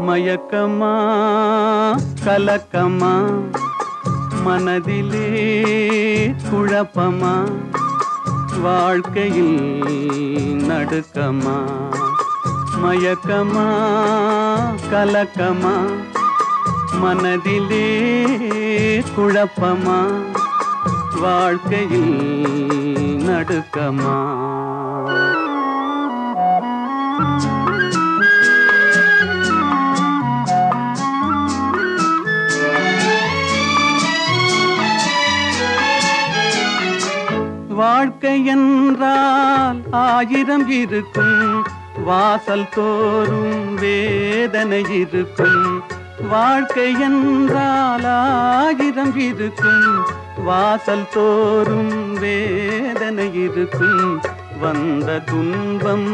மயக்கமா கலக்கமா மனதிலே குழப்பமா வாழ்க்கையில் நடுக்கமா மயக்கமா கலக்கமா மனதிலே குழப்பமா வாழ்க்கையில் நடுக்கமா வாழ்க்கை என்றால் ஆயிரம் இருக்கும் வாசல் தோறும் வேதனை இருக்கும் வாழ்க்கை என்றால் ஆயிரம் இருக்கும் வாசல் தோறும் வேதனை இருக்கும் வந்த துன்பம்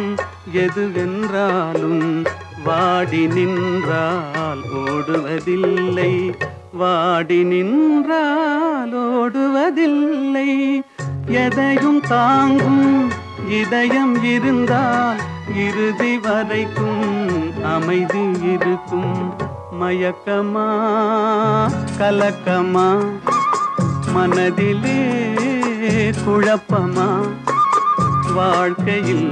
எதுவென்றாலும் வாடி நின்றால் ஓடுவதில்லை வாடி நின்றால் ஓடுவதில்லை எதையும் தாங்கும் இதயம் இருந்தால் இறுதி வரைக்கும் அமைதி இருக்கும் மயக்கமா கலக்கமா மனதிலே குழப்பமா வாழ்க்கையில்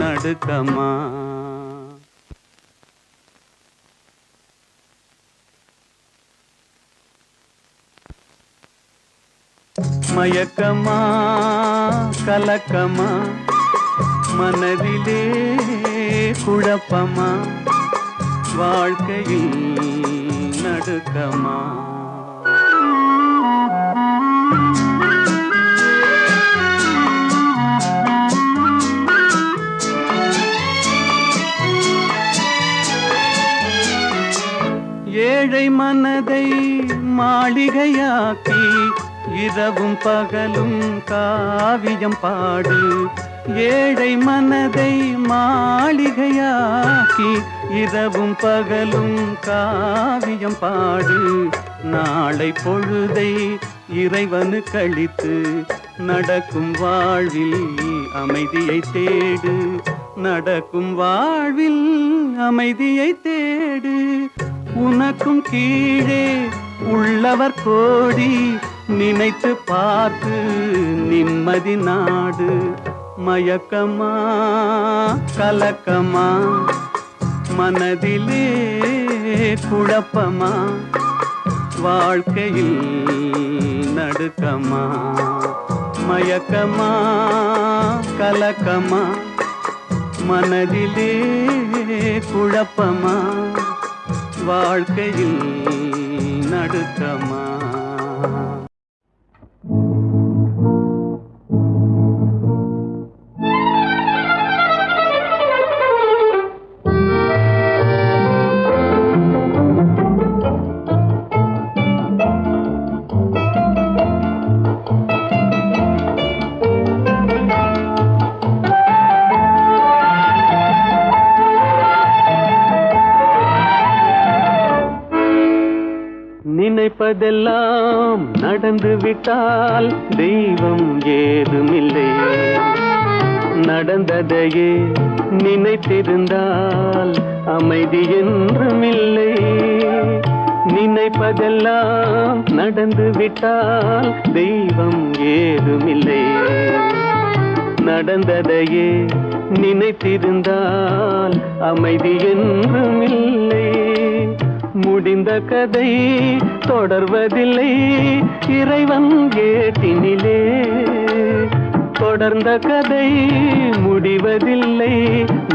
நடுக்கமா மயக்கமா கலக்கமா மனதிலே குழப்பமா வாழ்க்கையில் நடுக்கமா ஏழை மனதை மாளிகையாக்கி இரவும் பகலும் காவியம் பாடு ஏழை மனதை மாளிகையாக்கி இரவும் பகலும் காவியம் பாடு நாளை பொழுதை இறைவனு கழித்து நடக்கும் வாழ்வில் அமைதியை தேடு நடக்கும் வாழ்வில் அமைதியை தேடு உனக்கும் கீழே உள்ளவர் கோடி நினைத்து பார்த்து நிம்மதி நாடு மயக்கமா கலக்கமா மனதிலே குழப்பமா வாழ்க்கையில் நடுக்கமா மயக்கமா கலக்கமா மனதிலே குழப்பமா வாழ்க்கையில் நடுக்கமா நினைப்பதெல்லாம் நடந்து விட்டால் தெய்வம் ஏதுமில்லை நடந்ததையே நினைத்திருந்தால் அமைதி என்றுமில்லை நினைப்பதெல்லாம் நடந்து விட்டால் தெய்வம் ஏதுமில்லை நடந்ததையே நினைத்திருந்தால் அமைதி என்றுமில்லை முடிந்த கதை தொடர்வதில்லை இறைவன் ஏட்டினிலே தொடர்ந்த கதை முடிவதில்லை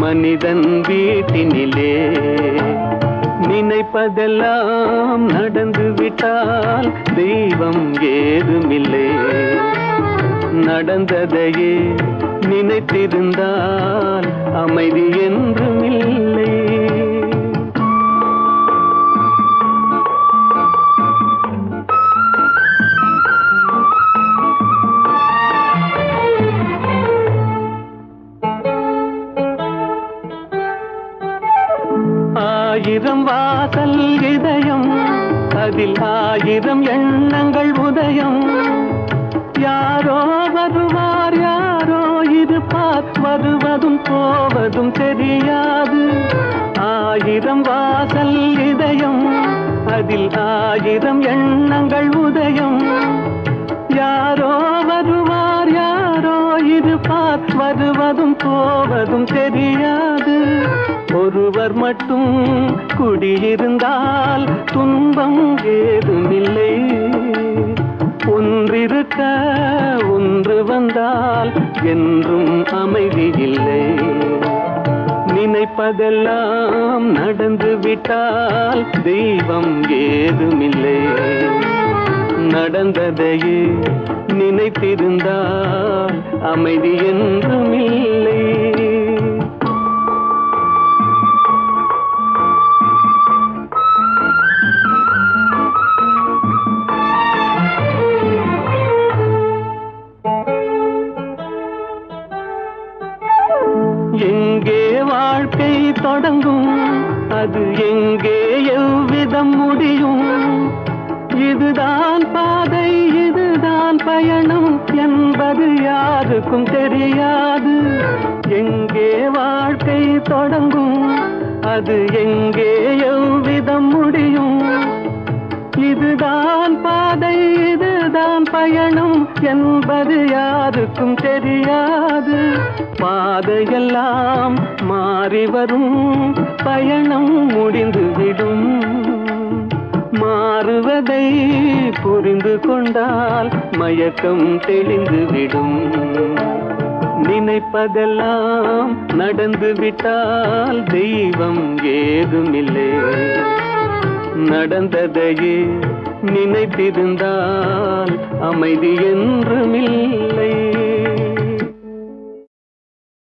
மனிதன் வீட்டினிலே நினைப்பதெல்லாம் நடந்து விட்டால் தெய்வம் ஏதுமில்லை நடந்ததையே நினைத்திருந்தால் அமைதி என்றுமில்லை ஆயிரம் வாசல் இதயம் அதில் ஆயிரம் எண்ணங்கள் உதயம் யாரோ வருவார் யாரோ இருப்பார் வருவதும் போவதும் தெரியாது 1000 வாசல் இதயம், அதில் 1000 எண்ணங்கள் உதயம். யாரோ வருவார் யாரோ இருப்பார், வருவதும் போவதும் தெரியாது. ஒருவர் மட்டும் குடியிருந்தால் துன்பம் ஏதுமில்லை. ஒன்றிருக்க ஒன்று வந்தால் என்றும் அமைதி இல்லை. நினைப்பதெல்லாம் நடந்து விட்டால் தெய்வம் ஏதுமில்லை. நடந்ததையே நினைத்திருந்தால் அமைதி என்றுமில்லை. எங்கே வாழ்க்கை தொடங்கும், அது எங்கே எவ்விதம் முடியும்? இதுதான் பாதை, இதுதான் பயணம் என்பது யாருக்கும் தெரியாது. எங்கே வாழ்க்கை தொடங்கும், அது எங்கே எவ்விதம் முடியும்? இதுதான் பாதை, இதுதான் பயணம் என்பது யாருக்கும் தெரியாது. பாதையெல்லாம் மாறி வரும், பயணம் முடிந்துவிடும். மாறுவதை புரிந்து கொண்டால் மயக்கம் தெளிந்துவிடும். நினைப்பதெல்லாம் நடந்து விட்டால் தெய்வம் ஏதுமில்லை. நடந்ததையே நினைத்திருந்தால் அமைதி என்றுமில்லை.